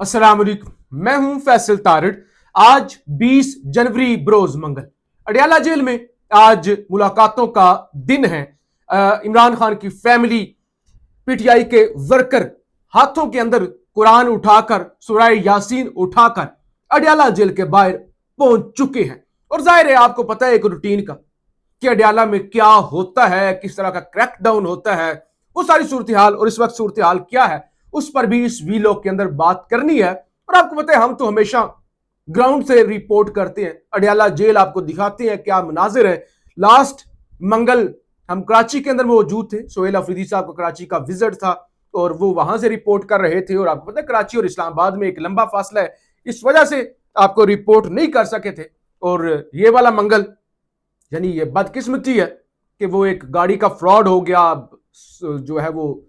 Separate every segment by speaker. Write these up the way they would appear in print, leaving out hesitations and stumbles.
Speaker 1: अस्सलाम वालेकुम, मैं हूं फैसल तारड़। आज 20 जनवरी बरोज मंगल अडयाला जेल में आज मुलाकातों का दिन है। इमरान खान की फैमिली, पीटीआई के वर्कर हाथों के अंदर कुरान उठाकर, सूरह यासीन उठाकर अडयाला जेल के बाहर पहुंच चुके हैं। और जाहिर है आपको पता है एक रूटीन का कि अडयाला में क्या होता है, किस तरह का क्रैकडाउन होता है, वो सारी सूरत हाल और इस वक्त सूरत हाल क्या है उस पर भी इस वीलॉग के अंदर बात करनी है। और आपको पता है हम तो हमेशा ग्राउंड से रिपोर्ट करते हैं, अडयाला जेल आपको दिखाते हैं क्या मनाजिर है। लास्ट मंगल हम कराची के अंदर मौजूद थे, सोहेल अफरीदी साहब का कराची का विजिट था और वो वहां से रिपोर्ट कर रहे थे। और आपको पता है कराची और इस्लामाबाद में एक लंबा फासला है, इस वजह से आपको रिपोर्ट नहीं कर सके थे। और ये वाला मंगल यानी ये बदकिस्मती है कि वो एक गाड़ी का फ्रॉड हो गया, जो है वो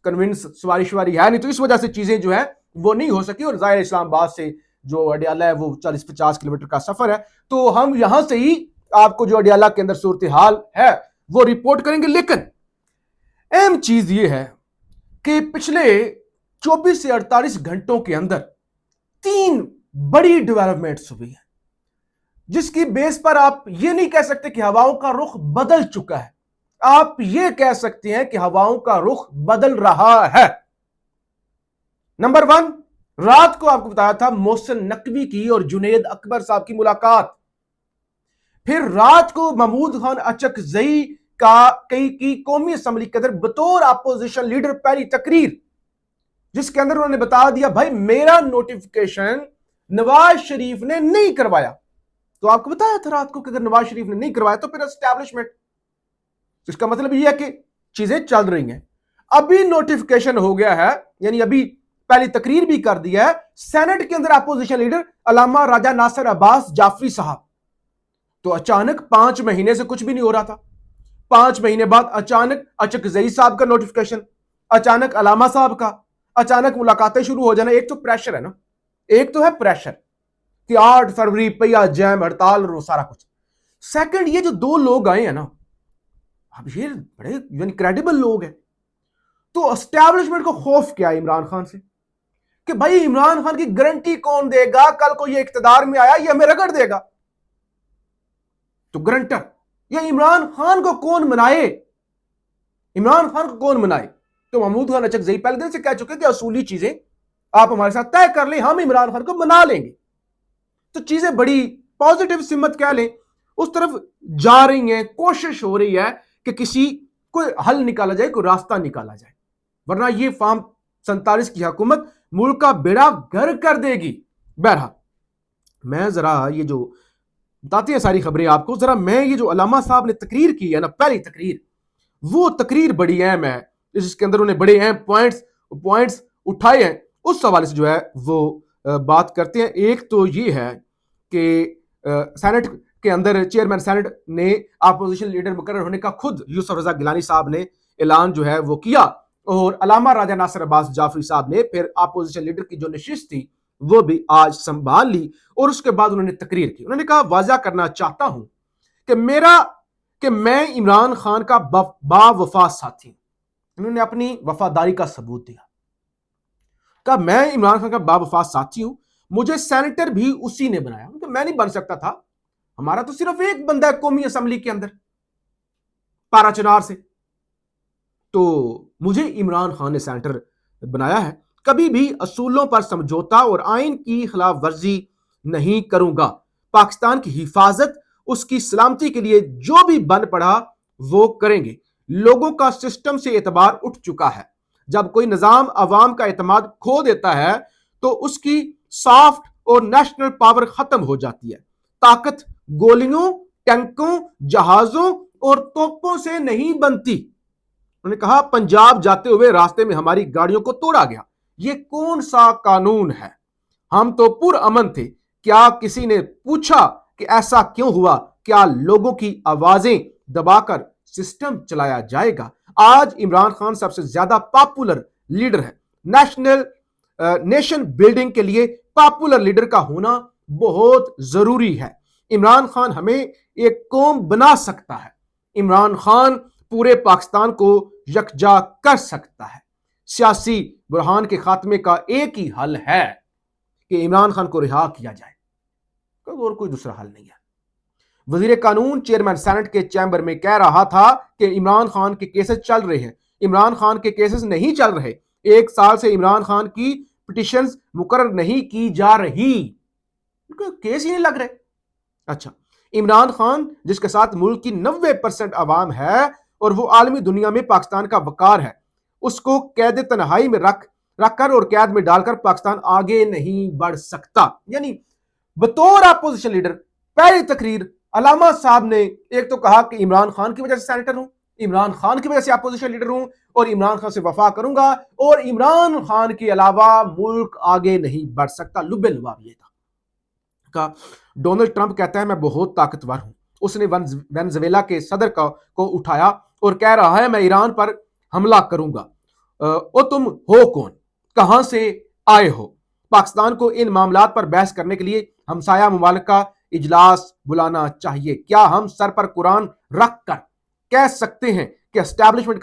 Speaker 1: कन्विंस सवारी शवारी है नहीं, तो इस वजह से चीजें जो है वो नहीं हो सकी। और जाहिर इस्लामाबाद से जो अडयाला है वो 40-50 किलोमीटर का सफर है, तो हम यहां से ही आपको जो अडयाला के अंदर सूरत हाल है वो रिपोर्ट करेंगे। लेकिन अहम चीज ये है कि पिछले 24 से 48 घंटों के अंदर 3 बड़ी डेवलपमेंट्स हुई है, जिसकी बेस पर आप ये नहीं कह सकते कि हवाओं का रुख बदल चुका है, आप ये कह सकते हैं कि हवाओं का रुख बदल रहा है। नंबर 1, रात को आपको बताया था मोहसिन नकवी की और जुनैद अकबर साहब की मुलाकात। फिर रात को महमूद खान अचकजई का की कौमी असम्बली के अंदर बतौर अपोजिशन लीडर पहली तकरीर, जिसके अंदर उन्होंने बता दिया भाई मेरा नोटिफिकेशन नवाज शरीफ ने नहीं करवाया। तो आपको बताया था रात को कि अगर नवाज शरीफ ने नहीं करवाया तो फिर एस्टैब्लिशमेंट, इसका मतलब यह है कि चीजें चल रही हैं। अभी नोटिफिकेशन हो गया है, यानी अभी पहली तकरीर भी कर दिया है सेनेट के अंदर अपोजिशन लीडर अल्लामा राजा नासिर अब्बास जाफरी साहब। तो अचानक 5 महीने से कुछ भी नहीं हो रहा था, 5 महीने बाद अचानक अचकजई साहब का नोटिफिकेशन, अचानक अलामा साहब का, अचानक मुलाकातें शुरू हो जाना। एक तो प्रेशर है ना, एक तो है प्रेशर कि 8 फरवरी पहिया जैम हड़ताल और सारा कुछ। सेकंड, ये जो 2 लोग आए हैं ना, अब ये बड़े यानी क्रेडिबल लोग हैं, तो एस्टैब्लिशमेंट को खौफ क्या है इमरान खान से कि भाई इमरान खान की गारंटी कौन देगा, कल को ये इख्तिदार में आया ये हमें रगड़ देगा। तो गारंटर या इमरान खान को कौन मनाए, इमरान खान को कौन मनाए? तो महमूद खान अचकजई पहले दिन से कह चुके कि असूली चीजें आप हमारे साथ तय कर लें, हम इमरान खान को मना लेंगे। तो चीजें बड़ी पॉजिटिव सिमत कह लें उस तरफ जा रही हैं, कोशिश हो रही है कि किसी कोई हल निकाला जाए, कोई रास्ता निकाला जाए, वरना ये फार्म 47 की हुकूमत मुल्क का बेड़ा गर्क कर देगी। बहरहाल मैं जरा ये जो बताती है सारी खबरें आपको, जरा मैं ये जो अलामा साहब ने तकरीर की है ना, पहली तकरीर, वो तकरीर बड़ी अहम है, जिसके अंदर उन्हें बड़े अहम पॉइंट्स उठाए हैं, उस हवाले से जो है वो बात करते हैं। एक तो ये है कि सेनेट के अंदर चेयरमैन सेनेट ने अपोजिशन लीडर मुकर्रर होने का खुद यूसुफ रजा गिलानी साहब ने ऐलान जो है वो किया, और अलामा राजा नासिर अब्बास जाफरी साहब ने फिर अपोजिशन लीडर की जो नशिस्त थी वो भी आज संभाल ली। और उसके बाद उन्होंने तकरीर की, उन्होंने कहा वाजा करना चाहता हूं कि मैं इमरान खान का बावफा साथी हूं। उन्होंने अपनी वफादारी का सबूत दिया, कहा मैं इमरान खान का बावफा साथी हूं, मुझे सेनेटर भी उसी ने बनाया, तो मैं नहीं बन सकता था, हमारा तो सिर्फ एक बंदा है कौमी असम्बली के अंदर पाराचनार से, तो मुझे इमरान खान ने सेनेटर बनाया है, कभी भी असूलों पर समझौता और आइन की खिलाफ वर्जी नहीं करूंगा, पाकिस्तान की हिफाजत, उसकी सलामती के लिए जो भी बन पड़ा वो करेंगे। लोगों का सिस्टम से एतबार उठ चुका है, जब कोई निजाम अवाम का एतमाद खो देता है तो उसकी सॉफ्ट और नेशनल पावर खत्म हो जाती है। ताकत गोलियों, टैंकों, जहाजों और तोपों से नहीं बनती। उन्होंने कहा पंजाब जाते हुए रास्ते में हमारी गाड़ियों को तोड़ा गया, ये कौन सा कानून है? हम तो पुरअमन थे, क्या किसी ने पूछा कि ऐसा क्यों हुआ? क्या लोगों की आवाजें दबाकर सिस्टम चलाया जाएगा? आज इमरान खान सबसे ज्यादा पॉपुलर लीडर है। नेशन बिल्डिंग के लिए पॉपुलर लीडर का होना बहुत जरूरी है। इमरान खान हमें एक कौम बना सकता है, इमरान खान पूरे पाकिस्तान को यकजा कर सकता है। सियासी बुरहान के खात्मे का एक ही हल है, कि इमरान खान को रिहा किया जाए, और कोई दूसरा हल नहीं है। वजीर कानून चेयरमैन सेनेट के चैम्बर में कह रहा था कि इमरान खान के केसेस चल रहे हैं। इमरान खान के केसेस नहीं चल रहे। 1 साल से इमरान खान की पिटिशंस मुकर्रर नहीं की जा रही, केस ही नहीं लग रहे। अच्छा, इमरान खान जिसके साथ मुल्क की 90% आवाम है और वो आलमी दुनिया में पाकिस्तान का वकार है, उसको कैद तन्हाई में रखकर और कैद में डालकर पाकिस्तान आगे नहीं बढ़ सकता। यानी बतौर अपोजिशन लीडर पहली तकरीर अलामा साहब ने एक तो कहा कि इमरान खान की वजह से सेनेटर हूं, इमरान खान की वजह से अपोजिशन लीडर हूं और इमरान खान से वफा करूंगा और इमरान खान के अलावा मुल्क आगे नहीं बढ़ सकता। लुबे लुबाब ये था। डोनाल्ड ट्रंप कहता है मैं बहुत ताकतवर हूं। उसने वेनेजुएला के सदर को उठाया और कह रहा है मैं ईरान पर हमला करूंगा। और तुम हो कौन, कहां से आए हो? पाकिस्तान को इन मामलात पर बहस करने के लिए हमसाया मुमालिक का इजलास बुलाना चाहिए। क्या हम सर पर कुरान रख कर कह सकते हैं कि एस्टैब्लिशमेंट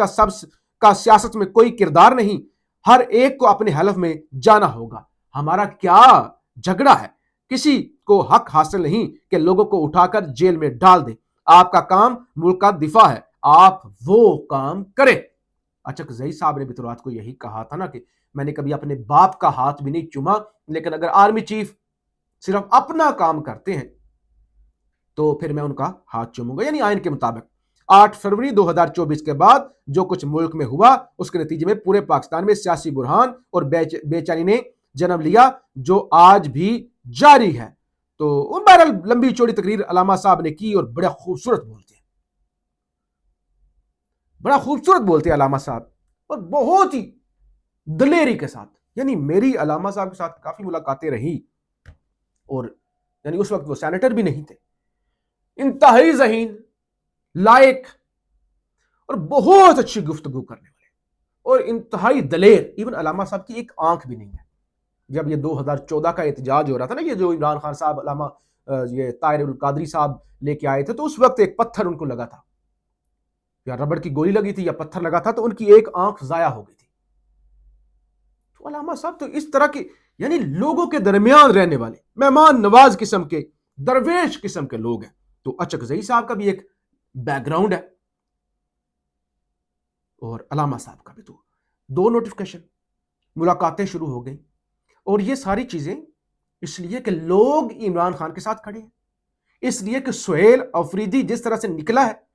Speaker 1: का सियासत में कोई किरदार नहीं, हर एक को अपने हलफ में जाना होगा? हमारा क्या झगड़ा है? किसी को हक हासिल नहीं कि लोगों को उठाकर जेल में डाल दे। आपका काम मुल्क का दिफा है, आप वो काम करें। अचकजई साहब ने भी तो रात को यही कहा था ना कि मैंने कभी अपने बाप का हाथ भी नहीं चूमा, लेकिन अगर आर्मी चीफ सिर्फ अपना काम करते हैं तो फिर मैं उनका हाथ चूमूंगा। यानी आइन के मुताबिक 8 फरवरी 2024 के बाद जो कुछ मुल्क में हुआ उसके नतीजे में पूरे पाकिस्तान में सियासी बुरहान और बेचैनी ने जन्म लिया जो आज भी जारी है। तो बहरहाल लंबी चौड़ी तकरीर अलामा साहब ने की और बड़ा खूबसूरत बोलते हैं अलामा साहब, और बहुत ही दलेरी के साथ। यानी मेरी अलामा साहब के साथ काफी मुलाकातें रही और यानी उस वक्त वो सेनेटर भी नहीं थे। इंतहाई ज़हीन, लायक और बहुत अच्छी गुफ्तगू करने वाले और इंतहाई दलेर। इवन अलामा साहब की एक आंख भी नहीं है। जब ये 2014 का एहतजाज हो रहा था ना, ये जो इमरान खान साहब अलामा ये ताहिर उल कादरी साहब लेके आए थे, तो उस वक्त एक पत्थर उनको लगा था, या रबड़ की गोली लगी थी या पत्थर लगा था, तो उनकी एक आंख जाया हो गई थी। तो अलामा साहब तो इस तरह के यानी लोगों के दरमियान रहने वाले मेहमान नवाज किस्म के, दरवेश किस्म के लोग हैं। तो अचकजई साहब का भी एक बैकग्राउंड है और अलामा साहब का भी। तो 2 नोटिफिकेशन, मुलाकातें शुरू हो गई और ये सारी चीजें इसलिए कि लोग इमरान खान के साथ खड़े हैं, इसलिए कि सुहेल अफरीदी जिस तरह से निकला है,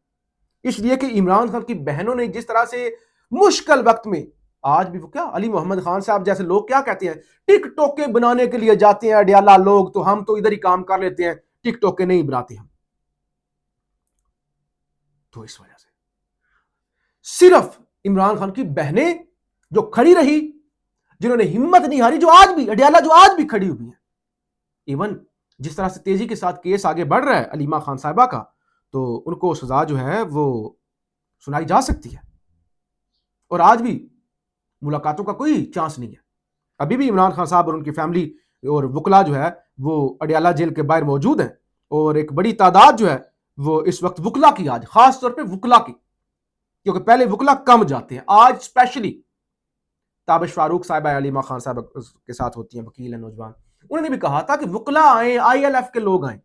Speaker 1: इसलिए कि इमरान खान की बहनों ने जिस तरह से मुश्किल वक्त में, आज भी वो क्या अली मोहम्मद खान साहब जैसे लोग क्या कहते हैं, टिकटॉके बनाने के लिए जाते हैं अडियाला लोग, तो हम तो इधर ही काम कर लेते हैं, टिकटॉके नहीं बनाते हम। तो इस वजह से सिर्फ इमरान खान की बहनें जो खड़ी रही, जिन्होंने हिम्मत नहीं हारी, जो आज भी अडियाला जो आज भी खड़ी हुई है। इवन जिस तरह से तेजी के साथ केस आगे बढ़ रहा है अलीमा खान साहिबा का, तो उनको सजा जो है वो सुनाई जा सकती है और आज भी मुलाकातों का कोई चांस नहीं है। अभी भी इमरान खान साहब और उनकी फैमिली और वकला जो है वो अडियाला जेल के बाहर मौजूद हैं और एक बड़ी तादाद जो है वो इस वक्त वकला की, आज खास तौर पे वकला की, क्योंकि पहले वकला कम जाते हैं, आज स्पेशली ताबिश फारूक साहिबा अलीमा खान साहब के साथ होती हैं, वकील है नौजवान, उन्होंने भी कहा था कि वकला आए, ILF के लोग आए।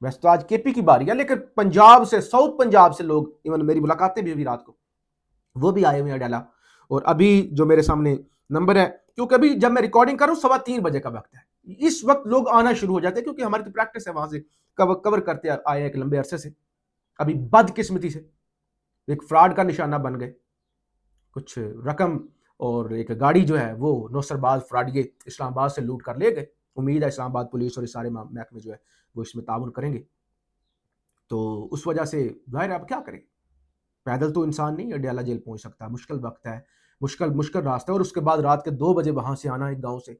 Speaker 1: वैसे तो आज केपी की बारी है, लेकिन पंजाब से, साउथ पंजाब से लोग, इवन मेरी मुलाकातें भी हुई रात को, वो भी आए हुए अडियाला। और अभी जो मेरे सामने नंबर है, क्योंकि अभी जब मैं रिकॉर्डिंग कर रहा हूं 3:15 बजे का वक्त है, इस वक्त लोग आना शुरू हो जाते हैं, क्योंकि हमारी तो प्रैक्टिस है, वहां से कवर करते आए एक लंबे अरसे से। अभी बदकिस्मती से एक फ्रॉड का निशाना बन गए, कुछ रकम और एक गाड़ी जो है वो नौसरबाज फ्रॉडिये इस्लामाबाद से लूट कर ले गए। उम्मीद है इस्लामाबाद पुलिस और इस सारे महकमे जो है वो इसमें ताउन करेंगे। तो उस वजह से जाहिर है अब क्या करें, पैदल तो इंसान नहीं अडियाला जेल पहुंच सकता, मुश्किल वक्त है, मुश्किल रास्ता है, और उसके बाद रात के 2 बजे वहां से आना एक गांव से,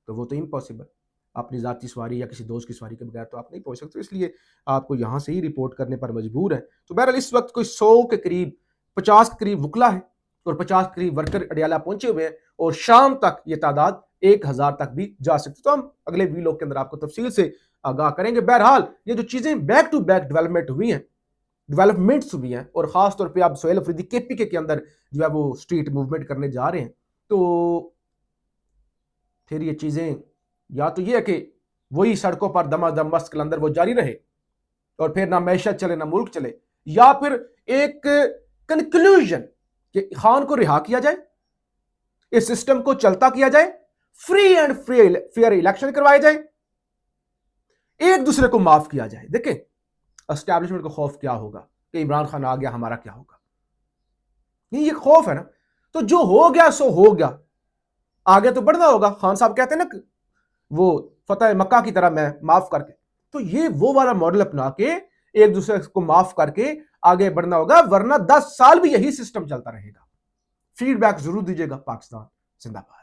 Speaker 1: तो वो तो इम्पॉसिबल। अपनी जाती सवारी या किसी दोस्त की सवारी के बगैर तो आप नहीं पहुंच सकते, इसलिए आपको यहाँ से ही रिपोर्ट करने पर मजबूर है। तो बहरहाल इस वक्त कोई 100 के करीब, 50 के करीब वकला है और 50 के करीब वर्कर अडियाला पहुंचे हुए हैं, और शाम तक ये तादाद 1000 तक भी जा सकती। तो हम अगले वीलॉग के अंदर आपको तफसील से आगाह करेंगे। बहरहाल ये जो चीजें बैक टू बैक डेवलपमेंट्स हुई हैं, और खास तौर पे आप सुहेल अफरीदी KPK के अंदर जो है वो स्ट्रीट मूवमेंट करने जा रहे हैं, तो फिर ये चीजें या तो ये है कि वही सड़कों पर दमादम मस्त कलंदर वो जारी रहे और फिर ना मैशत चले ना मुल्क चले, या फिर एक कंक्लूजन कि खान को रिहा किया जाए, इस सिस्टम को चलता किया जाए, फ्री एंड फेयर इलेक्शन करवाए जाए, एक दूसरे को माफ किया जाए। देखें एस्टैब्लिशमेंट को खौफ क्या होगा कि इमरान खान आ गया हमारा क्या होगा, नहीं ये खौफ है ना। तो जो हो गया सो हो गया, आगे तो बढ़ना होगा। खान साहब कहते हैं ना वो फतेह मक्का की तरह मैं माफ करके, तो ये वो वाला मॉडल अपना के एक दूसरे को माफ करके आगे बढ़ना होगा, वरना 10 साल भी यही सिस्टम चलता रहेगा। फीडबैक जरूर दीजिएगा। पाकिस्तान जिंदाबाद।